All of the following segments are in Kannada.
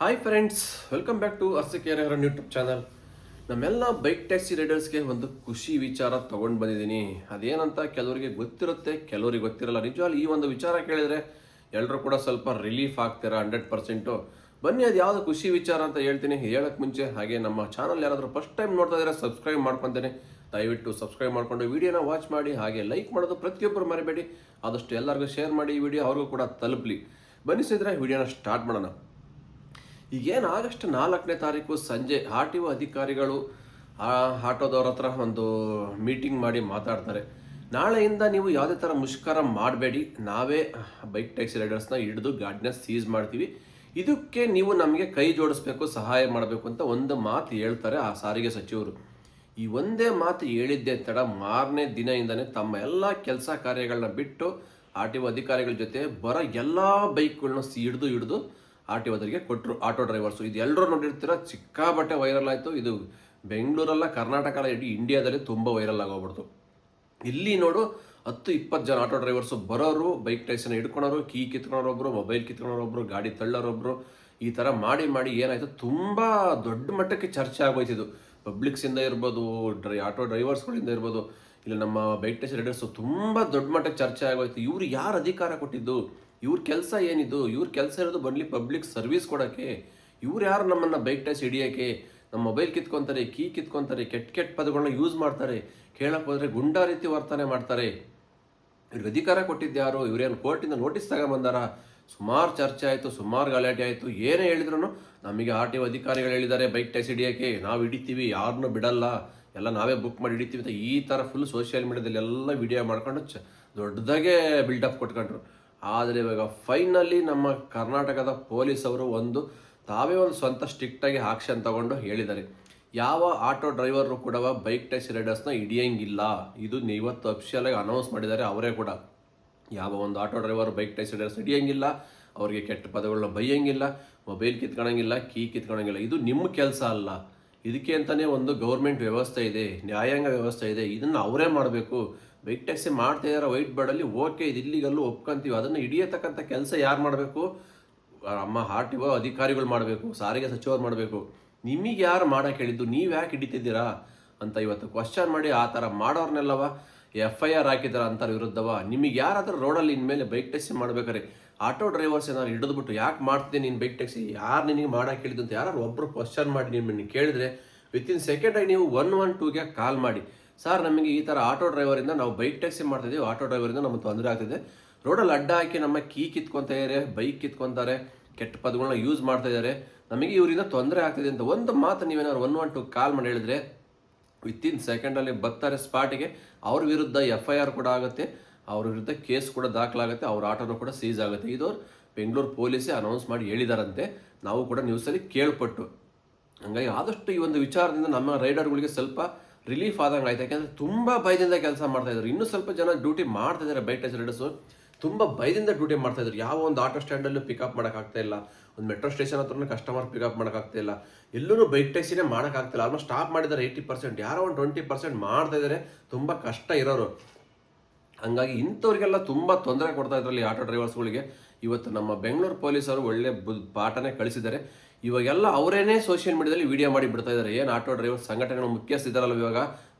Hi friends, welcome back to Arsikere YouTube channel. ನಮ್ಮೆಲ್ಲ ಬೈಕ್ ಟ್ಯಾಕ್ಸಿ ರೈಡರ್ಸ್ಗೆ ಒಂದು ಖುಷಿ ವಿಚಾರ ತೊಗೊಂಡು ಬಂದಿದ್ದೀನಿ. ಅದೇನಂತ ಕೆಲವರಿಗೆ ಗೊತ್ತಿರುತ್ತೆ, ಕೆಲವರಿಗೆ ಗೊತ್ತಿರಲ್ಲ. ನಿಜವಾಗ್ಲೂ ಈ ಒಂದು ವಿಚಾರ ಕೇಳಿದರೆ ಎಲ್ಲರೂ ಕೂಡ ಸ್ವಲ್ಪ ರಿಲೀಫ್ ಆಗ್ತೀರಾ 100%. ಬನ್ನಿ, ಅದು ಯಾವುದು ಖುಷಿ ವಿಚಾರ ಅಂತ ಹೇಳ್ತೀನಿ. ಹೇಳಕ್ಕೆ ಮುಂಚೆ ಹಾಗೆ ನಮ್ಮ ಚಾನಲ್ ಯಾರಾದರೂ ಫಸ್ಟ್ ಟೈಮ್ ನೋಡ್ತಾ ಇದ್ದಾರೆ ಸಬ್ಸ್ಕ್ರೈಬ್ ಮಾಡ್ಕೊತೇನೆ. ದಯವಿಟ್ಟು ಸಬ್ಸ್ಕ್ರೈಬ್ ಮಾಡಿಕೊಂಡು ವಿಡಿಯೋನ ವಾಚ್ ಮಾಡಿ, ಹಾಗೆ ಲೈಕ್ ಮಾಡೋದು ಪ್ರತಿಯೊಬ್ಬರು ಮರಿಬೇಡಿ. ಆದಷ್ಟು ಎಲ್ಲರಿಗೂ ಶೇರ್ ಮಾಡಿ, ಈ ವಿಡಿಯೋ ಅವ್ರಿಗೂ ಕೂಡ ತಲುಪಲಿ. ಬನ್ನಿ ಸ್ನೇಹಿತರೆ, ವಿಡಿಯೋನ ಸ್ಟಾರ್ಟ್ ಮಾಡೋಣ. ಈಗೇನು ಆಗಸ್ಟ್ 4ನೇ ತಾರೀಕು ಸಂಜೆ RTO ಅಧಿಕಾರಿಗಳು ಆಟೋದವ್ರ ಹತ್ರ ಒಂದು ಮೀಟಿಂಗ್ ಮಾಡಿ ಮಾತಾಡ್ತಾರೆ. ನಾಳೆಯಿಂದ ನೀವು ಯಾವುದೇ ಥರ ಮುಷ್ಕರ ಮಾಡಬೇಡಿ, ನಾವೇ ಬೈಕ್ ಟ್ಯಾಕ್ಸಿ ರೈಡರ್ಸ್ನ ಹಿಡಿದು ಗಾಡಿನ ಸೀಸ್ ಮಾಡ್ತೀವಿ, ಇದಕ್ಕೆ ನೀವು ನಮಗೆ ಕೈ ಜೋಡಿಸ್ಬೇಕು, ಸಹಾಯ ಮಾಡಬೇಕು ಅಂತ ಒಂದು ಮಾತು ಹೇಳ್ತಾರೆ ಆ ಸಾರಿಗೆ ಸಚಿವರು. ಈ ಒಂದೇ ಮಾತು ಹೇಳಿದ್ದೆ ತಡ ಮಾರನೇ ದಿನದಿಂದನೇ ತಮ್ಮ ಎಲ್ಲ ಕೆಲಸ ಕಾರ್ಯಗಳನ್ನ ಬಿಟ್ಟು RTO ಅಧಿಕಾರಿಗಳ ಜೊತೆ ಬರೋ ಎಲ್ಲ ಬೈಕ್ಗಳನ್ನ ಹಿಡಿದು RTO ಅವರಿಗೆ ಕೊಟ್ಟರು ಆಟೋ ಡ್ರೈವರ್ಸು. ಇದು ಎಲ್ಲರೂ ನೋಡಿರ್ತೀರ, ಸಿಕ್ಕಾಬಟ್ಟೆ ವೈರಲ್ ಆಯಿತು. ಇದು ಬೆಂಗಳೂರಲ್ಲ, ಕರ್ನಾಟಕ ಅಲ್ಲ, ಇಡೀ ಇಂಡಿಯಾದಲ್ಲಿ ತುಂಬ ವೈರಲ್ ಆಗೋಗ್ಬಿಡ್ತು. ಇಲ್ಲಿ ನೋಡು 10-20 ಜನ ಆಟೋ ಡ್ರೈವರ್ಸು ಬರೋರು, ಬೈಕ್ ಟ್ಯಾಕ್ಸಿನ ಹಿಡ್ಕೊಳೋರು, ಕೀ ಕಿತ್ಕೊಳೋರೊಬ್ರು, ಮೊಬೈಲ್ ಕಿತ್ಕೊಳೋರೊಬ್ರು, ಗಾಡಿ ತಳ್ಳೋರೊಬ್ರು, ಈ ಥರ ಮಾಡಿ ಏನಾಯಿತು, ತುಂಬ ದೊಡ್ಡ ಮಟ್ಟಕ್ಕೆ ಚರ್ಚೆ ಆಗೋಯ್ತಿದ್ದು. ಪಬ್ಲಿಕ್ಸಿಂದ ಇರ್ಬೋದು, ಆಟೋ ಡ್ರೈವರ್ಸ್ಗಳಿಂದ ಇರ್ಬೋದು, ಇಲ್ಲ ನಮ್ಮ ಬೈಕ್ ಟ್ಯಾಕ್ಸಿ ರೈಡರ್ಸು ತುಂಬ ದೊಡ್ಡ ಮಟ್ಟಕ್ಕೆ ಚರ್ಚೆ ಆಗೋಯ್ತು. ಇವ್ರು ಯಾರು ಅಧಿಕಾರ ಕೊಟ್ಟಿದ್ದು? ಇವ್ರ ಕೆಲಸ ಏನಿದು? ಇವ್ರ ಕೆಲಸ ಇರೋದು ಬನ್ನಿ ಪಬ್ಲಿಕ್ ಸರ್ವಿಸ್ ಕೊಡೋಕ್ಕೆ. ಇವ್ರು ಯಾರು ನಮ್ಮನ್ನು ಬೈಕ್ ಟ್ಯಾಕ್ಸಿ ಹಿಡಿಯೋಕ್ಕೆ? ನಮ್ಮ ಮೊಬೈಲ್ ಕಿತ್ಕೊತಾರೆ, ಕೀ ಕಿತ್ಕೊತಾರೆ, ಕೆಟ್ಟ ಪದಗಳನ್ನ ಯೂಸ್ ಮಾಡ್ತಾರೆ, ಕೇಳಕ್ಕೆ ಹೋದರೆ ಗುಂಡಾ ರೀತಿ ವರ್ತನೆ ಮಾಡ್ತಾರೆ. ಇವ್ರಿಗೆ ಅಧಿಕಾರ ಕೊಟ್ಟಿದ್ಯಾರು? ಇವರೇನು ಕೋರ್ಟಿಂದ ನೋಟಿಸ್ ತಗೊಂಬಂದಾರ? ಸುಮಾರು ಚರ್ಚೆ ಆಯಿತು, ಸುಮಾರು ಗಲಾಟೆ ಆಯಿತು. ಏನೇ ಹೇಳಿದ್ರು ನಮಗೆ RTO ಅಧಿಕಾರಿಗಳು ಹೇಳಿದ್ದಾರೆ ಬೈಕ್ ಟ್ಯಾಕ್ಸಿ ಹಿಡಿಯೋಕ್ಕೆ, ನಾವು ಹಿಡಿತೀವಿ, ಯಾರನ್ನೂ ಬಿಡಲ್ಲ, ಎಲ್ಲ ನಾವೇ ಬುಕ್ ಮಾಡಿ ಹಿಡಿತೀವಿ ಅಂತ ಈ ಥರ ಫುಲ್ ಸೋಷಿಯಲ್ ಮೀಡಿಯಾದಲ್ಲಿ ಎಲ್ಲ ವಿಡಿಯೋ ಮಾಡ್ಕೊಂಡು ದೊಡ್ಡದಾಗೆ ಬಿಲ್ಡಪ್ ಕೊಟ್ಕೊಂಡ್ರು. ಆದರೆ ಇವಾಗ ಫೈನಲಿ ನಮ್ಮ ಕರ್ನಾಟಕದ ಪೊಲೀಸವರು ತಾವೇ ಒಂದು ಸ್ವಂತ ಸ್ಟ್ರಿಕ್ಟಾಗಿ ಆಕ್ಷನ್ ತಗೊಂಡು ಹೇಳಿದ್ದಾರೆ, ಯಾವ ಆಟೋ ಡ್ರೈವರು ಕೂಡ ಬೈಕ್ ಟ್ಯಾಕ್ಸಿ ರೈಡರ್ಸ್ನ ಹಿಡಿಯಂಗಿಲ್ಲ. ಇದು ಇವತ್ತು ಅಫಿಷಿಯಲಾಗಿ ಅನೌನ್ಸ್ ಮಾಡಿದ್ದಾರೆ ಅವರೇ ಕೂಡ. ಯಾವ ಒಂದು auto driver bike taxi riders ಹಿಡಿಯಂಗಿಲ್ಲ, ಅವ್ರಿಗೆ ಕೆಟ್ಟ ಪದಗಳನ್ನ ಬೈಯಂಗಿಲ್ಲ, ಮೊಬೈಲ್ ಕಿತ್ಕೊಳಂಗಿಲ್ಲ, ಕೀ ಕಿತ್ಕೊಳಂಗಿಲ್ಲ. ಇದು ನಿಮ್ಮ ಕೆಲಸ ಅಲ್ಲ. ಇದಕ್ಕೆ ಅಂತಲೇ ಒಂದು ಗೌರ್ಮೆಂಟ್ ವ್ಯವಸ್ಥೆ ಇದೆ, ನ್ಯಾಯಾಂಗ ವ್ಯವಸ್ಥೆ ಇದೆ, ಇದನ್ನು ಅವರೇ ಮಾಡಬೇಕು. ಬೈಕ್ ಟ್ಯಾಕ್ಸಿ ಮಾಡ್ತಾ ಇದ್ದಾರೆ ವೈಟ್ ಬೋರ್ಡಲ್ಲಿ, ಓಕೆ, ಇದು ಇಲ್ಲಿಗಲ್ಲೂ ಒಪ್ಕೊಂತೀವಿ. ಅದನ್ನು ಹಿಡಿಯತಕ್ಕಂಥ ಕೆಲಸ ಯಾರು ಮಾಡಬೇಕು? ನಮ್ಮ RTO ಅಧಿಕಾರಿಗಳು ಮಾಡಬೇಕು, ಸಾರಿಗೆ ಸಚಿವರು ಮಾಡಬೇಕು. ನಿಮಗೆ ಯಾರು ಮಾಡೋಕೆ ಹೇಳಿದ್ದು? ನೀವು ಯಾಕೆ ಹಿಡಿತಿದ್ದೀರಾ ಅಂತ ಇವತ್ತು ಕ್ವಶನ್ ಮಾಡಿ ಆ ಥರ ಮಾಡೋರ್ನೆಲ್ಲವ FIR ಹಾಕಿದಾರ ಅಂತಾರೆ ವಿರುದ್ಧವ. ನಿಮಗೆ ಯಾರಾದರೂ ರೋಡಲ್ಲಿ ಇನ್ಮೇಲೆ ಬೈಕ್ ಟ್ಯಾಕ್ಸಿ ಮಾಡ್ಬೇಕಾರೆ ಆಟೋ ಡ್ರೈವರ್ಸ್ ಏನಾದ್ರು ಹಿಡಿದ್ಬಿಟ್ಟು ಯಾಕೆ ಮಾಡ್ತೀನಿ ನೀನು ಬೈಕ್ ಟ್ಯಾಕ್ಸಿ, ಯಾರು ನಿನಗೆ ಮಾಡೋಕೆ ಹೇಳಿದ್ದು ಅಂತ ಯಾರು ಒಬ್ಬರು ಕ್ವಶನ್ ಮಾಡಿ ನಿಮ್ಮನ್ನು ಕೇಳಿದ್ರೆ ವಿತಿನ್ ಸೆಕೆಂಡಾಗಿ ನೀವು 112ಗೆ ಕಾಲ್ ಮಾಡಿ, ಸರ್ ನಮಗೆ ಈ ಥರ ಆಟೋ ಡ್ರೈವರಿಂದ ನಾವು ಬೈಕ್ ಟ್ಯಾಕ್ಸಿ ಮಾಡ್ತಿದ್ದೀವಿ, ಆಟೋ ಡ್ರೈವರಿಂದ ನಮಗೆ ತೊಂದರೆ ಆಗ್ತಿದೆ, ರೋಡಲ್ಲಿ ಅಡ್ಡ ಹಾಕಿ ನಮ್ಮ ಕೀ ಕಿತ್ಕೊತಾ ಇದ್ದಾರೆ, ಬೈಕ್ ಕಿತ್ಕೊತಾರೆ, ಕೆಟ್ಟ ಪದಗಳನ್ನ ಯೂಸ್ ಮಾಡ್ತಾ ಇದ್ದಾರೆ, ನಮಗೆ ಇವರಿಂದ ತೊಂದರೆ ಆಗ್ತಿದೆ ಅಂತ ಒಂದು ಮಾತು ನೀವೇನಾದ್ರು 112 ಕಾಲ್ ಮಾಡಿ ಹೇಳಿದ್ರೆ ವಿತಿನ್ ಸೆಕೆಂಡಲ್ಲಿ ಬರ್ತಾರೆ ಸ್ಪಾಟಿಗೆ. ಅವ್ರ ವಿರುದ್ಧ FIR ಕೂಡ ಆಗುತ್ತೆ, ಅವ್ರ ವಿರುದ್ಧ ಕೇಸ್ ಕೂಡ ದಾಖಲಾಗುತ್ತೆ, ಅವ್ರ ಆಟೋನು ಕೂಡ ಸೀಸ್ ಆಗುತ್ತೆ. ಇದು ಬೆಂಗಳೂರು ಪೊಲೀಸೇ ಅನೌನ್ಸ್ ಮಾಡಿ ಹೇಳಿದಾರಂತೆ, ನಾವು ಕೂಡ ನ್ಯೂಸಲ್ಲಿ ಕೇಳ್ಪಟ್ಟು. ಹಂಗಾಗಿ ಆದಷ್ಟು ಈ ಒಂದು ವಿಚಾರದಿಂದ ನಮ್ಮ ರೈಡರ್ಗಳಿಗೆ ಸ್ವಲ್ಪ ರಿಲೀಫ್ ಆದಂಗೆ ಆಯ್ತು. ಯಾಕೆಂದರೆ ತುಂಬ ಭಯದಿಂದ ಕೆಲಸ ಮಾಡ್ತಾಯಿದ್ರು. ಇನ್ನೂ ಸ್ವಲ್ಪ ಜನ ಡ್ಯೂಟಿ ಮಾಡ್ತಾಯಿದ್ದಾರೆ ಬೈಕ್ ಟ್ಯಾಕ್ಸಿ ರೈಡರ್ಸು, ತುಂಬ ಭಯದಿಂದ ಡ್ಯೂಟಿ ಮಾಡ್ತಾಯಿದ್ರು. ಯಾವ ಒಂದು ಆಟೋ ಸ್ಟ್ಯಾಂಡಲ್ಲೂ ಪಿಕಪ್ ಮಾಡೋಕ್ಕಾಗ್ತಾ ಇಲ್ಲ, ಒಂದು ಮೆಟ್ರೋ ಸ್ಟೇಷನ್ ಹತ್ರನೂ ಕಸ್ಟಮರ್ ಪಿಕಪ್ ಮಾಡೋಕ್ಕಾಗ್ತಾ ಇಲ್ಲ, ಎಲ್ಲೂ ಬೈಕ್ ಟ್ಯಾಕ್ಸಿನೇ ಮಾಡೋಕ್ಕಾಗ್ತಿಲ್ಲ. ಆಲ್ಮೋಸ್ಟ್ ಸ್ಟಾಪ್ ಮಾಡಿದ್ದಾರೆ 80%, ಯಾರೋ ಒಂದು 20% ಮಾಡ್ತಾಯಿದ್ದಾರೆ, ತುಂಬ ಕಷ್ಟ ಇರೋರು. ಹಂಗಾಗಿ ಇಂಥವ್ರಿಗೆಲ್ಲ ತುಂಬ ತೊಂದರೆ ಕೊಡ್ತಾ ಇದ್ರಲ್ಲಿ ಆಟೋ ಡ್ರೈವರ್ಸ್ಗಳಿಗೆ. ಇವತ್ತು ನಮ್ಮ ಬೆಂಗಳೂರು ಪೊಲೀಸರು ಒಳ್ಳೆ ಪಾಠನೇ ಕಳಿಸಿದ್ದಾರೆ. ಇವಾಗೆಲ್ಲ ಅವರೇನೇ ಸೋಷಿಯಲ್ ಮೀಡಿಯಾದಲ್ಲಿ ವಿಡಿಯೋ ಮಾಡಿ ಬಿಡ್ತಾ ಇದ್ದಾರೆ. ಏನು ಆಟೋ ಡ್ರೈವರ್ ಸಂಘಟನೆಗಳ ಮುಖ್ಯಸ್ಥಿದ್ದಾರಲ್ಲ ಇವಾಗ,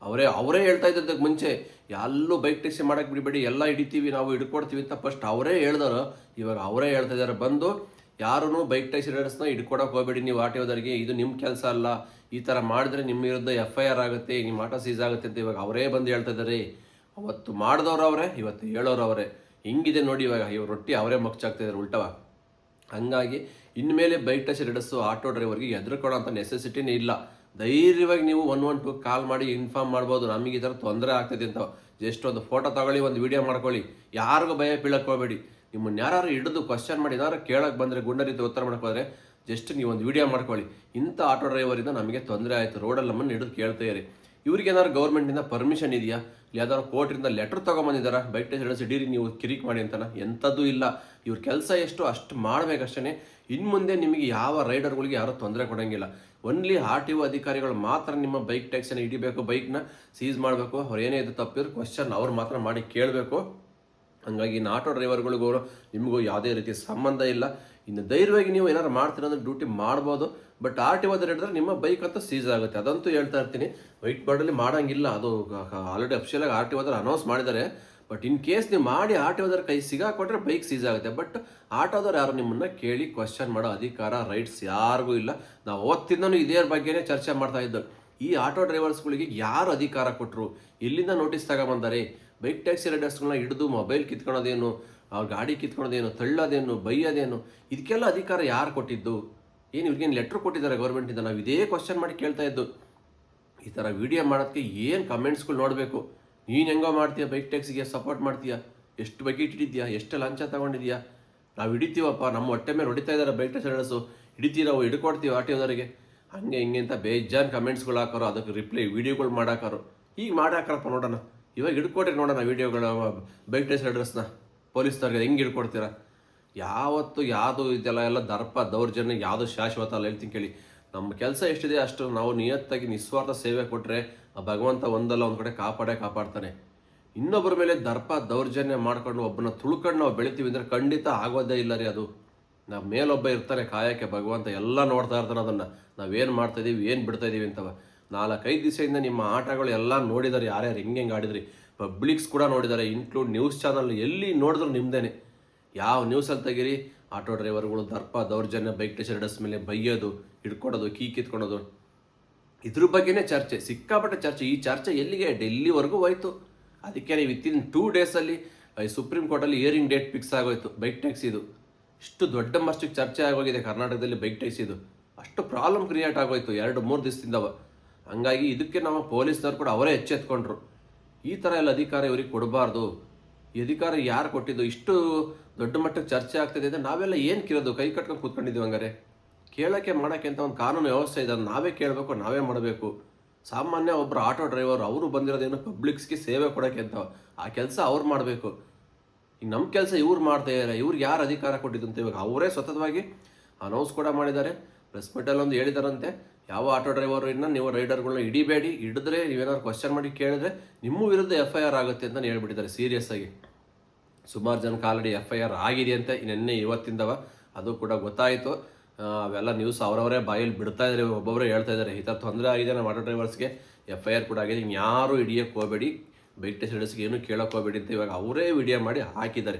ಅವರೇ ಹೇಳ್ತಾ ಇದ್ದದ್ದಕ್ಕೆ ಮುಂಚೆ ಎಲ್ಲೂ ಬೈಕ್ ಟ್ಯಾಕ್ಸಿ ಮಾಡೋಕ್ಕೆ ಬಿಡಬೇಡಿ, ಎಲ್ಲ ಹಿಡಿತೀವಿ, ನಾವು ಹಿಡ್ಕೊಡ್ತೀವಿ ಅಂತ ಫಸ್ಟ್ ಅವರೇ ಹೇಳ್ದಾರು. ಇವಾಗ ಅವರೇ ಹೇಳ್ತಾ ಇದ್ದಾರೆ, ಬಂದು ಯಾರೂ ಬೈಕ್ ಟ್ಯಾಕ್ಸಿ ರೈಡರ್ಸ್ನ ಹಿಡ್ಕೊಡೋಕೆ ಹೋಗಬೇಡಿ ನೀವು RTOದವರಿಗೆ, ಇದು ನಿಮ್ಮ ಕೆಲಸ ಅಲ್ಲ, ಈ ಥರ ಮಾಡಿದ್ರೆ ನಿಮ್ಮ ವಿರುದ್ಧ FIR ಆಗುತ್ತೆ, ನಿಮ್ಮ ಆಟೋ ಸೀಸ್ ಆಗುತ್ತೆ ಅಂತ ಇವಾಗ ಅವರೇ ಬಂದು ಹೇಳ್ತಾ ಇದ್ದಾರೆ. ಅವತ್ತು ಮಾಡಿದವರು ಅವರೇ, ಇವತ್ತು ಹೇಳೋರು ಅವರೇ. ಹಿಂಗಿದೆ ನೋಡಿ ಇವಾಗ ಇವ್ರು ರೊಟ್ಟಿ ಅವರೇ ಮಗ್ಚಾಗ್ತಿದ್ದಾರೆ ಉಲ್ಟವ. ಹಂಗಾಗಿ ಇನ್ಮೇಲೆ ಬೈಕ್ ಟ್ಯಾಕ್ಸಿ ರೈಡರ್ಸು ಆಟೋ ಡ್ರೈವರ್ಗೆ ಹೆದರ್ಕೊಳ್ಳೋ ಅಂಥ ನೆಸೆಸಿಟಿನೇ ಇಲ್ಲ. ಧೈರ್ಯವಾಗಿ ನೀವು 112 ಕಾಲ್ ಮಾಡಿ ಇನ್ಫಾರ್ಮ್ ಮಾಡ್ಬೋದು, ನಮಗೆ ಈ ಥರ ತೊಂದರೆ ಆಗ್ತದೆ ಅಂತ. ಜಸ್ಟ್ ಒಂದು ಫೋಟೋ ತಗೊಳ್ಳಿ, ಒಂದು ವಿಡಿಯೋ ಮಾಡ್ಕೊಳ್ಳಿ, ಯಾರಿಗೂ ಭಯ ಬೀಳಕ್ಕೆ ಹೋಗಬೇಡಿ. ನಿಮ್ಮನ್ನು ಯಾರು ಹಿಡಿದು ಕ್ವಶನ್ ಮಾಡಿ ಏನಾದ್ರು ಕೇಳಕ್ಕೆ ಬಂದರೆ ಗುಂಡ ರೀತಿ ಉತ್ತರ ಮಾಡಕ್ಕೆ ಹೋದರೆ ಜಸ್ಟ್ ನೀವು ಒಂದು ವಿಡಿಯೋ ಮಾಡ್ಕೊಳ್ಳಿ, ಇಂಥ ಆಟೋ ಡ್ರೈವರಿಂದ ನಮಗೆ ತೊಂದರೆ ಆಯಿತು, ರೋಡಲ್ಲಿ ನಮ್ಮನ್ನು ಹಿಡಿದು ಕೇಳ್ತಾ ಇರಿ. ಇವ್ರಿಗೇನಾದ್ರು ಗೌರ್ಮೆಂಟಿಂದ ಪರ್ಮಿಷನ್ ಇದೆಯಾ? ಯಾವ್ದಾದ್ರು ಕೋರ್ಟಿಂದ ಲೆಟ್ರ್ ತೊಗೊಂಬಂದಿದ್ದಾರಾ ಬೈಕ್ ಟ್ಯಾಕ್ಸಿ ರೈಡರ್ಸ್ ಹಿಡೀರಿ ನೀವು ಕಿರಿಕ್ ಮಾಡಿ ಅಂತನ? ಎಂಥದ್ದು ಇಲ್ಲ. ಇವ್ರ ಕೆಲಸ ಎಷ್ಟು ಅಷ್ಟು ಮಾಡಬೇಕಷ್ಟೇ. ಇನ್ನು ಮುಂದೆ ನಿಮಗೆ ಯಾವ ರೈಡರ್ಗಳಿಗೆ ಯಾರೂ ತೊಂದರೆ ಕೊಡೋಂಗಿಲ್ಲ. ಒನ್ಲಿ RTO ಅಧಿಕಾರಿಗಳು ಮಾತ್ರ ನಿಮ್ಮ ಬೈಕ್ ಟ್ಯಾಕ್ಸಿನ ಹಿಡಿಬೇಕು, ಬೈಕ್ನ ಸೀಸ್ ಮಾಡಬೇಕು. ಅವ್ರು ಏನೇ ಇದು ತಪ್ಪಿದ್ರು ಕ್ವಶನ್ ಅವ್ರು ಮಾತ್ರ ಮಾಡಿ ಕೇಳಬೇಕು. ಹಂಗಾಗಿ ಆಟೋ ಡ್ರೈವರ್ಗಳಿಗೂ ನಿಮಗೂ ಯಾವುದೇ ರೀತಿ ಸಂಬಂಧ ಇಲ್ಲ. ಇನ್ನು ಧೈರ್ಯವಾಗಿ ನೀವು ಏನಾರು ಮಾಡ್ತೀರ ಅಂದ್ರೆ ಡ್ಯೂಟಿ ಮಾಡ್ಬೋದು. ಬಟ್ ಆರ್ ಟಿ ಓದಲ್ಲಿ ಹಿಡಿದ್ರೆ ನಿಮ್ಮ ಬೈಕ್ ಅಂತ ಸೀಸ್ ಆಗುತ್ತೆ. ಅದಂತೂ ಹೇಳ್ತಾ ಇರ್ತೀನಿ, ವೈಟ್ ಬೋರ್ಡಲ್ಲಿ ಮಾಡೋಂಗಿಲ್ಲ. ಅದು ಆಲ್ರೆಡಿ ಅಫಿಷಿಯಲಾಗಿ ಆರ್ ಟಿ ಓದಲ್ಲಿ ಅನೌನ್ಸ್ ಮಾಡಿದ್ದಾರೆ. ಬಟ್ ಇನ್ ಕೇಸ್ ನೀವು ಮಾಡಿ ಆರ್ ಟಿ ಓದವ್ರ ಕೈ ಸಿಗಾಕೊಟ್ರೆ ಬೈಕ್ ಸೀಸ್ ಆಗುತ್ತೆ. ಬಟ್ ಆಟೋದವ್ರು ಯಾರು ನಿಮ್ಮನ್ನ ಕೇಳಿ ಕ್ವಶನ್ ಮಾಡೋ ಅಧಿಕಾರ, ರೈಟ್ಸ್ ಯಾರಿಗೂ ಇಲ್ಲ. ನಾವು ಅವತ್ತಿಂದನೂ ಇದೇ ಬಗ್ಗೆನೇ ಚರ್ಚೆ ಮಾಡ್ತಾ ಇದ್ದು. ಈ ಆಟೋ ಡ್ರೈವರ್ಸ್ಗಳಿಗೆ ಯಾರು ಅಧಿಕಾರ ಕೊಟ್ಟರು, ಎಲ್ಲಿಂದ ನೋಟಿಸ್ ತಗೊಂಬಂದಾರೆ? ಬೈಕ್ ಟ್ಯಾಕ್ಸಿ ರೈಡರ್ಸ್ಗಳನ್ನ ಹಿಡಿದು ಮೊಬೈಲ್ ಕಿತ್ಕೊಳೋದೇನು, ಅವ್ರ ಗಾಡಿ ಕಿತ್ಕೊಳೋದೇನು, ತಳ್ಳೋದೇನು, ಬೈಯೋದೇನು, ಇದಕ್ಕೆಲ್ಲ ಅಧಿಕಾರ ಯಾರು ಕೊಟ್ಟಿದ್ದು? ಏನು ಇವ್ರಿಗೇನು ಲೆಟ್ರ್ ಕೊಟ್ಟಿದ್ದಾರೆ ಗೌರ್ಮೆಂಟಿಂದ? ನಾವು ಇದೇ ಕ್ವಶನ್ ಮಾಡಿ ಕೇಳ್ತಾ ಇದ್ದು. ಈ ಥರ ವಿಡಿಯೋ ಮಾಡೋದಕ್ಕೆ ಏನು ಕಮೆಂಟ್ಸ್ಗಳು ನೋಡಬೇಕು. ನೀನು ಹೆಂಗೋ ಮಾಡ್ತೀಯ, ಬೈಕ್ ಟ್ಯಾಕ್ಸಿಗೆ ಸಪೋರ್ಟ್ ಮಾಡ್ತೀಯಾ, ಎಷ್ಟು ಬಕೆಟ್ ಹಿಡಿದ್ಯಾ, ಎಷ್ಟು ಲಂಚ ತೊಗೊಂಡಿದ್ಯಾ, ನಾವು ಹಿಡಿತೀವಪ್ಪ, ನಮ್ಮ ಹೊಟ್ಟೆ ಮೇಲೆ ಹೊಡಿತಾ ಇದ್ದಾರೆ ಬೈಕ್ ಟ್ಯಾಕ್ಸಿ ರೈಡರ್ಸು, ಹಿಡಿತೀರಾ, ಹಿಡ್ಕೊಡ್ತೀವಿ ಆರ್ ಟಿ ಓದವರಿಗೆ, ಹಂಗೆ ಹಿಂಗೆ ಅಂತ ಬೇಜಾನ್ ಕಮೆಂಟ್ಸ್ಗಳು ಹಾಕೋರು, ಅದಕ್ಕೆ ರಿಪ್ಲೈ ವೀಡಿಯೋಗಳು ಮಾಡಾಕಾರು. ಈಗ ಮಾಡಾಕಾರಪ್ಪ ನೋಡೋಣ, ಇವಾಗ ಹಿಡ್ಕೊಟ್ರಿ ನೋಡೋಣ ವೀಡಿಯೋಗಳ ಬೈಕ್ ಟ್ಯಾಕ್ಸಿ ರೈಡರ್ಸ್ನ ಪೊಲೀಸ್ನವ್ರಿಗೆ ಹೆಂಗೆ ಹಿಡ್ಕೊಡ್ತೀರಾ? ಯಾವತ್ತು ಯಾವುದು ಇದೆಲ್ಲ ದರ್ಪ ದೌರ್ಜನ್ಯ ಯಾವುದು ಶಾಶ್ವತ ಅಲ್ಲ. ಹೇಳ್ತೀನಿ ಕೇಳಿ, ನಮ್ಮ ಕೆಲಸ ಎಷ್ಟಿದೆ ಅಷ್ಟು ನಾವು ನಿಯತ್ತಾಗಿ ನಿಸ್ವಾರ್ಥ ಸೇವೆ ಕೊಟ್ಟರೆ ಆ ಭಗವಂತ ಒಂದಲ್ಲ ಒಂದು ಕಡೆ ಕಾಪಾಡ್ತಾನೆ. ಇನ್ನೊಬ್ಬರ ಮೇಲೆ ದರ್ಪ ದೌರ್ಜನ್ಯ ಮಾಡ್ಕೊಂಡು ಒಬ್ಬನ ತುಳ್ಕೊಂಡು ನಾವು ಬೆಳಿತೀವಿ ಅಂದರೆ ಖಂಡಿತ ಆಗೋದೇ ಇಲ್ಲ ರೀ. ಅದು ನಾವು ಮೇಲೊಬ್ಬ ಇರ್ತಾನೆ ಕಾಯಕ್ಕೆ, ಭಗವಂತ ಎಲ್ಲ ನೋಡ್ತಾ ಇರ್ತಾನೆ ಅದನ್ನು, ನಾವೇನು ಮಾಡ್ತಾಯಿದ್ದೀವಿ, ಏನು ಬಿಡ್ತಾಯಿದ್ದೀವಿ ಅಂತವ. 4-5 ದಿವಸದಿಂದ ನಿಮ್ಮ ಆಟಗಳು ಎಲ್ಲ ನೋಡಿದ್ದಾರೆ, ಯಾರ್ಯಾರು ಹೆಂಗೆ ಆಡಿದ್ರಿ, ಪಬ್ಲಿಕ್ಸ್ ಕೂಡ ನೋಡಿದ್ದಾರೆ, ಇನ್ಕ್ಲೂಡ್ ನ್ಯೂಸ್ ಚಾನಲ್ ಎಲ್ಲಿ ನೋಡಿದ್ರು ನಿಮ್ಮದೇನೆ. ಯಾವ ನ್ಯೂಸಲ್ಲಿ ತೆಗೀರಿ, ಆಟೋ ಡ್ರೈವರ್ಗಳು ದರ್ಪ ದೌರ್ಜನ್ಯ, ಬೈಕ್ ಟ್ಯಾಕ್ಸಿ ರೈಡರ್ಸ್ ಮೇಲೆ ಬೈಯೋದು, ಹಿಡ್ಕೊಡೋದು, ಕಿತ್ಕೊಳೋದು, ಇದ್ರ ಬಗ್ಗೆನೇ ಚರ್ಚೆ, ಸಿಕ್ಕಾಪಟ್ಟೆ ಚರ್ಚೆ. ಈ ಚರ್ಚೆ ಎಲ್ಲಿಗೆ, ಡೆಲ್ಲಿವರೆಗೂ ಹೋಯ್ತು. ಅದಕ್ಕೆ ನೀವು ವಿತಿನ್ 2 ಡೇಸಲ್ಲಿ ಸುಪ್ರೀಂ ಕೋರ್ಟಲ್ಲಿ ಹಿಯರಿಂಗ್ ಡೇಟ್ ಫಿಕ್ಸ್ ಆಗೋಯ್ತು ಬೈಕ್ ಟ್ಯಾಕ್ಸಿದು. ಇಷ್ಟು ದೊಡ್ಡ ಮಟ್ಟಕ್ಕೆ ಚರ್ಚೆ ಆಗೋಗಿದೆ ಕರ್ನಾಟಕದಲ್ಲಿ ಬೈಕ್ ಟ್ಯಾಕ್ಸಿದು, ಅಷ್ಟು ಪ್ರಾಬ್ಲಮ್ ಕ್ರಿಯೇಟ್ ಆಗೋಯ್ತು 2-3 ದಿವಸದಿಂದವ. ಹಂಗಾಗಿ ಇದಕ್ಕೆ ನಮ್ಮ ಪೊಲೀಸ್ನವ್ರು ಕೂಡ ಅವರೇ ಎಚ್ಚೆತ್ಕೊಂಡ್ರು, ಈ ಥರ ಎಲ್ಲ ಅಧಿಕಾರ ಇವ್ರಿಗೆ ಕೊಡಬಾರ್ದು. ಈ ಅಧಿಕಾರ ಯಾರು ಕೊಟ್ಟಿದ್ದು? ಇಷ್ಟು ದೊಡ್ಡ ಮಟ್ಟಕ್ಕೆ ಚರ್ಚೆ ಆಗ್ತಿದೆ ಅಂದರೆ ನಾವೆಲ್ಲ ಏನು ಕಿರೋದು, ಕೈ ಕಟ್ಕೊಂಡು ಕೂತ್ಕೊಂಡಿದ್ದೀವಿ? ಹಂಗಾರೆ ಕೇಳೋಕ್ಕೆ ಮಾಡೋಕ್ಕೆ ಅಂತ ಒಂದು ಕಾನೂನು ವ್ಯವಸ್ಥೆ ಇದೆ, ನಾವೇ ಕೇಳಬೇಕು, ನಾವೇ ಮಾಡಬೇಕು. ಸಾಮಾನ್ಯ ಒಬ್ಬರು ಆಟೋ ಡ್ರೈವರ್ ಅವರು ಬಂದಿರೋದೇನು ಪಬ್ಲಿಕ್ಸ್ಗೆ ಸೇವೆ ಕೊಡೋಕ್ಕೆ ಅಂತ, ಆ ಕೆಲಸ ಅವ್ರು ಮಾಡಬೇಕು. ಈಗ ನಮ್ಮ ಕೆಲಸ ಇವ್ರು ಮಾಡ್ತಾ ಇದ್ದಾರೆ, ಇವ್ರಿಗೆ ಯಾರು ಅಧಿಕಾರ ಕೊಟ್ಟಿದ್ದು ಅಂತ ಇವಾಗ ಅವರೇ ಸತತವಾಗಿ ಅನೌನ್ಸ್ ಕೂಡ ಮಾಡಿದ್ದಾರೆ. ಪ್ರೆಸ್ ಮೀಟಲ್ಲಿ ಒಂದು ಹೇಳಿದಾರಂತೆ, ಯಾವ ಆಟೋ ಡ್ರೈವರು ಇನ್ನು ನೀವು ರೈಡರ್ಗಳನ್ನ ಹಿಡಿಬೇಡಿ, ಹಿಡಿದ್ರೆ ನೀವೇನಾದ್ರು ಕ್ವಶನ್ ಮಾಡಿ ಕೇಳಿದ್ರೆ ನಿಮ್ಮ ವಿರುದ್ಧ FIR ಆಗುತ್ತೆ ಅಂತ ಹೇಳ್ಬಿಟ್ಟಿದ್ದಾರೆ ಸೀರಿಯಸ್ ಆಗಿ. ಸುಮಾರು ಜನಕ್ಕೆ ಆಲ್ರೆಡಿ FIR ಆಗಿದೆ ಅಂತ ನಿನ್ನೆ ಇವತ್ತಿಂದವ, ಅದು ಕೂಡ ಗೊತ್ತಾಯಿತು. ಅವೆಲ್ಲ ನ್ಯೂಸ್ ಅವರವರೇ ಬಾಯಲ್ಲಿ ಬಿಡ್ತಾ ಇದ್ದಾರೆ, ಒಬ್ಬೊಬ್ಬರೇ ಹೇಳ್ತಾ ಇದ್ದಾರೆ ಈ ಥರ ತೊಂದರೆ ಆಗಿದೆ ನಮ್ಮ ಆಟೋ ಡ್ರೈವರ್ಸ್ಗೆ, FIR ಕೂಡ ಆಗಿದೆ, ಇನ್ಯಾರೂ ಹಿಡಿಯೋಕ್ಕೆ ಹೋಗಬೇಡಿ, ಬೈಕ್ ಟ್ಯಾಕ್ಸಿ ರೈಡರ್ಸ್ಗೆ ಏನೂ ಕೇಳೋಕ್ಕೆ ಹೋಗಬೇಡಿ ಅಂತ ಇವಾಗ ಅವರೇ ವಿಡಿಯೋ ಮಾಡಿ ಹಾಕಿದ್ದಾರೆ.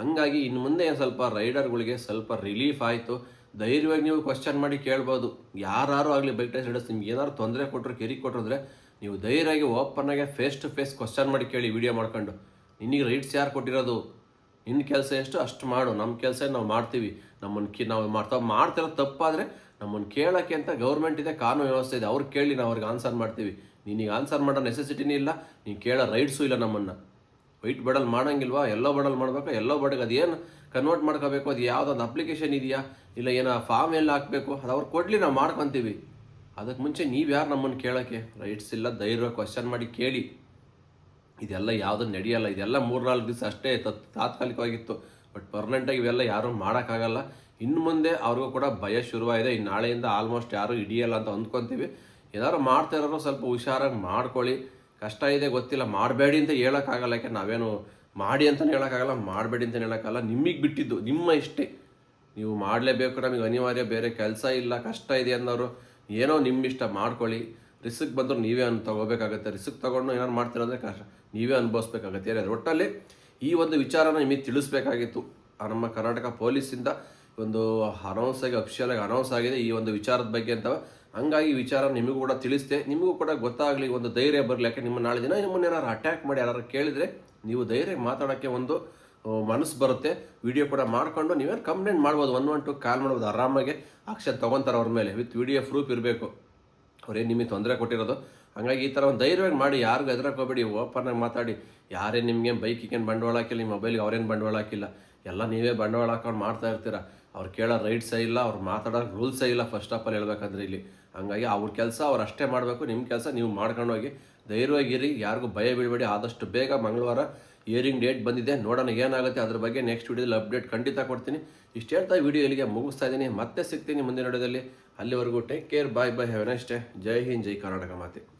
ಹಂಗಾಗಿ ಇನ್ನು ಮುಂದೆ ಸ್ವಲ್ಪ ರೈಡರ್ಗಳಿಗೆ ಸ್ವಲ್ಪ ರಿಲೀಫ್ ಆಯಿತು. ಧೈರ್ಯವಾಗಿ ನೀವು ಕ್ವಶನ್ ಮಾಡಿ ಕೇಳ್ಬೋದು. ಯಾರು ಆಗಲಿ ಬೈಕ್ ಟ್ಯಾಕ್ಸಿ ರೈಡರ್ಸ್ ನಿಮ್ಗೆ ಏನಾದ್ರು ತೊಂದರೆ ಕೊಟ್ಟರು, ಕೆರಿಗೆ ಕೊಟ್ಟರು ಅಂದರೆ ನೀವು ಧೈರ್ಯವಾಗಿ ಓಪನ್ನಾಗೆ ಫೇಸ್ ಟು ಫೇಸ್ ಕ್ವಶನ್ ಮಾಡಿ ಕೇಳಿ, ವಿಡಿಯೋ ಮಾಡ್ಕೊಂಡು. ನಿನಗೆ ರೈಟ್ಸ್ ಯಾರು ಕೊಟ್ಟಿರೋದು, ನಿನ್ನ ಕೆಲಸ ಎಷ್ಟು ಅಷ್ಟು ಮಾಡು, ನಮ್ಮ ಕೆಲಸ ನಾವು ಮಾಡ್ತೀವಿ. ನಾವು ಮಾಡ್ತಿರೋ ತಪ್ಪಾದರೆ ನಮ್ಮನ್ನು ಕೇಳೋಕ್ಕೆ ಅಂತ ಗೌರ್ಮೆಂಟ್ ಇದೆ, ಕಾನೂನು ವ್ಯವಸ್ಥೆ ಇದೆ, ಅವ್ರಿಗೆ ಕೇಳಿ ನಾವು ಅವ್ರಿಗೆ ಆನ್ಸರ್ ಮಾಡ್ತೀವಿ. ನಿನಗೆ ಆನ್ಸರ್ ಮಾಡೋ ನೆಸೆಸಿಟಿನೇ ಇಲ್ಲ, ನೀನು ಕೇಳೋ ರೈಟ್ಸು ಇಲ್ಲ ನಮ್ಮನ್ನು. ವೈಟ್ ಬೋರ್ಡಲ್ಲಿ ಮಾಡೋಂಗಿಲ್ವಾ, ಎಲ್ಲೋ ಬೋರ್ಡಲ್ಲಿ ಮಾಡಬೇಕು, ಎಲ್ಲೋ ಬೋರ್ಡಿಗೆ ಅದೇನು ಕನ್ವರ್ಟ್ ಮಾಡ್ಕೋಬೇಕು, ಅದು ಯಾವುದೊಂದು ಅಪ್ಲಿಕೇಶನ್ ಇದೆಯಾ, ಇಲ್ಲ ಏನೋ ಫಾರ್ಮ್ ಎಲ್ಲ ಹಾಕಬೇಕು, ಅದು ಅವ್ರು ಕೊಡಲಿ, ನಾವು ಮಾಡ್ಕೊತೀವಿ. ಅದಕ್ಕೆ ಮುಂಚೆ ನೀವು ಯಾರು ನಮ್ಮನ್ನು ಕೇಳೋಕ್ಕೆ? ರೈಟ್ಸ್ ಇಲ್ಲ, ಧೈರ್ಯ ಕ್ವಶನ್ ಮಾಡಿ ಕೇಳಿ. ಇದೆಲ್ಲ ಯಾವುದೂ ನಡೆಯಲ್ಲ. ಇದೆಲ್ಲ 3-4 ದಿವಸ ಅಷ್ಟೇ ತಾತ್ಕಾಲಿಕವಾಗಿತ್ತು, ಬಟ್ ಪರ್ಮನೆಂಟಾಗಿ ಇವೆಲ್ಲ ಯಾರೂ ಮಾಡೋಕ್ಕಾಗಲ್ಲ. ಇನ್ನು ಮುಂದೆ ಅವ್ರಿಗೂ ಕೂಡ ಭಯ ಶುರುವಾಗಿದೆ. ಇನ್ನು ನಾಳೆಯಿಂದ ಆಲ್ಮೋಸ್ಟ್ ಯಾರೂ ಹಿಡಿಯಲ್ಲ ಅಂತ ಅಂದ್ಕೊತೀವಿ. ಏನಾದ್ರು ಮಾಡ್ತಾ ಇರೋರು ಸ್ವಲ್ಪ ಹುಷಾರಾಗಿ ಮಾಡ್ಕೊಳ್ಳಿ. ಕಷ್ಟ ಇದೆ ಗೊತ್ತಿಲ್ಲ, ಮಾಡಬೇಡಿ ಅಂತ ಹೇಳೋಕ್ಕಾಗಲ್ಲ, ಯಾಕೆ ನಾವೇನು ಮಾಡಿ ಅಂತಲೇ ಹೇಳೋಕ್ಕಾಗಲ್ಲ, ಮಾಡಬೇಡಿ ಅಂತಲೇ ಹೇಳೋಕ್ಕಾಗಲ್ಲ. ನಿಮಗೆ ಬಿಟ್ಟಿದ್ದು, ನಿಮ್ಮ ಇಷ್ಟೇ, ನೀವು ಮಾಡಲೇಬೇಕು, ನಮಗೆ ಅನಿವಾರ್ಯ, ಬೇರೆ ಕೆಲಸ ಇಲ್ಲ, ಕಷ್ಟ ಇದೆ ಅನ್ನೋರು ಏನೋ ನಿಮ್ಮ ಇಷ್ಟ ಮಾಡ್ಕೊಳ್ಳಿ. ರಿಸ್ಕ್ ಬಂದರೂ ನೀವೇ ತಗೋಬೇಕಾಗತ್ತೆ. ರಿಸ್ಕ್ ತೊಗೊಂಡು ಏನಾರು ಮಾಡ್ತೀರಂದರೆ ಕಷ್ಟ ನೀವೇ ಅನುಭವಿಸ್ಬೇಕಾಗತ್ತೆ. ಏನಾದ್ರು ಒಟ್ಟಲ್ಲಿ ಈ ಒಂದು ವಿಚಾರನ ನಿಮಗೆ ತಿಳಿಸ್ಬೇಕಾಗಿತ್ತು. ನಮ್ಮ ಕರ್ನಾಟಕ ಪೊಲೀಸಿಂದ ಒಂದು ಅಫಿಷಿಯಲಾಗಿ ಅನೌನ್ಸ್ ಆಗಿದೆ ಈ ಒಂದು ವಿಚಾರದ ಬಗ್ಗೆ ಅಂತ. ಹಂಗಾಗಿ ಈ ವಿಚಾರ ನಿಮಗೂ ಕೂಡ ತಿಳಿಸ್ದೆ, ನಿಮಗೂ ಕೂಡ ಗೊತ್ತಾಗಲಿ, ಒಂದು ಧೈರ್ಯ ಬರಲಿ. ಯಾಕೆ ನಿಮ್ಮ ನಾಳೆ ದಿನ ನಿಮ್ಮನ್ನು ಏನಾರು ಅಟ್ಯಾಕ್ ಮಾಡಿ ಯಾರು ಕೇಳಿದರೆ ನೀವು ಧೈರ್ಯ ಮಾತಾಡೋಕ್ಕೆ ಒಂದು ಮನಸ್ಸು ಬರುತ್ತೆ. ವಿಡಿಯೋ ಕೂಡ ಮಾಡಿಕೊಂಡು ನೀವೇನು ಕಂಪ್ಲೇಂಟ್ ಮಾಡ್ಬೋದು, 112 ಕಾಲ್ ಮಾಡ್ಬೋದು, ಆರಾಮಾಗಿ ಆಕ್ಷನ್ ತೊಗೊತಾರೆ ಅವ್ರ ಮೇಲೆ, ವಿತ್ ವಿಡಿಯೋ ಪ್ರೂಫ್ ಇರಬೇಕು ಅವ್ರೇನು ನಿಮಗೆ ತೊಂದರೆ ಕೊಟ್ಟಿರೋದು. ಹಾಗಾಗಿ ಈ ಥರ ಒಂದು ಧೈರ್ಯವಾಗಿ ಮಾಡಿ, ಯಾರಿಗೂ ಹೆದರಕ್ಕೆ ಹೋಗಬೇಡಿ, ಓಪನ್ನಾಗಿ ಮಾತಾಡಿ. ಯಾರೇ ನಿಮಗೆ ಬೈಕಿಗೇನು ಬಂಡವಾಳ ಹಾಕಿಲ್ಲ, ನಿಮ್ಮ ಮೊಬೈಲ್ಗೆ ಅವ್ರೇನು ಬಂಡವಾಳ ಹಾಕಿಲ್ಲ, ಎಲ್ಲ ನೀವೇ ಬಂಡವಾಳ ಹಾಕೊಂಡು ಮಾಡ್ತಾ ಇರ್ತೀರ. ಅವ್ರು ಕೇಳೋ ರೈಟ್ಸೇ ಇಲ್ಲ, ಅವ್ರು ಮಾತಾಡೋ ರೂಲ್ಸೇ ಇಲ್ಲ ಫಸ್ಟ್ ಆಫ್ ಆಲ್ ಹೇಳ್ಬೇಕಂದ್ರೆ ಇಲ್ಲಿ. ಹಂಗಾಗಿ ಅವ್ರ ಕೆಲಸ ಅವ್ರು ಅಷ್ಟೇ ಮಾಡಬೇಕು, ನಿಮ್ಮ ಕೆಲಸ ನೀವು ಮಾಡ್ಕೊಂಡೋಗಿ ಧೈರ್ಯವಾಗಿರಿ, ಯಾರಿಗೂ ಭಯ ಬೀಳಬೇಡಿ. ಆದಷ್ಟು ಬೇಗ ಮಂಗಳವಾರ ಹಿಯರಿಂಗ್ ಡೇಟ್ ಬಂದಿದೆ, ನೋಡೋಣ ಏನಾಗುತ್ತೆ ಅದ್ರ ಬಗ್ಗೆ ನೆಕ್ಸ್ಟ್ ವಿಡಿಯೋದಲ್ಲಿ ಅಪ್ಡೇಟ್ ಖಂಡಿತ ಕೊಡ್ತೀನಿ. ಇಷ್ಟು ಹೇಳ್ತಾ ವಿಡಿಯೋ ಇಲ್ಲಿಗೆ ಮುಗಿಸ್ತಾ ಇದ್ದೀನಿ, ಮತ್ತೆ ಸಿಗ್ತೀನಿ ಮುಂದಿನ ವಿಡಿಯೋದಲ್ಲಿ. ಅಲ್ಲಿವರೆಗೂ take care, bye bye, have a nice day. ಜೈ ಹಿಂದ್, ಜೈ ಕರ್ನಾಟಕ ಮಾತೆ.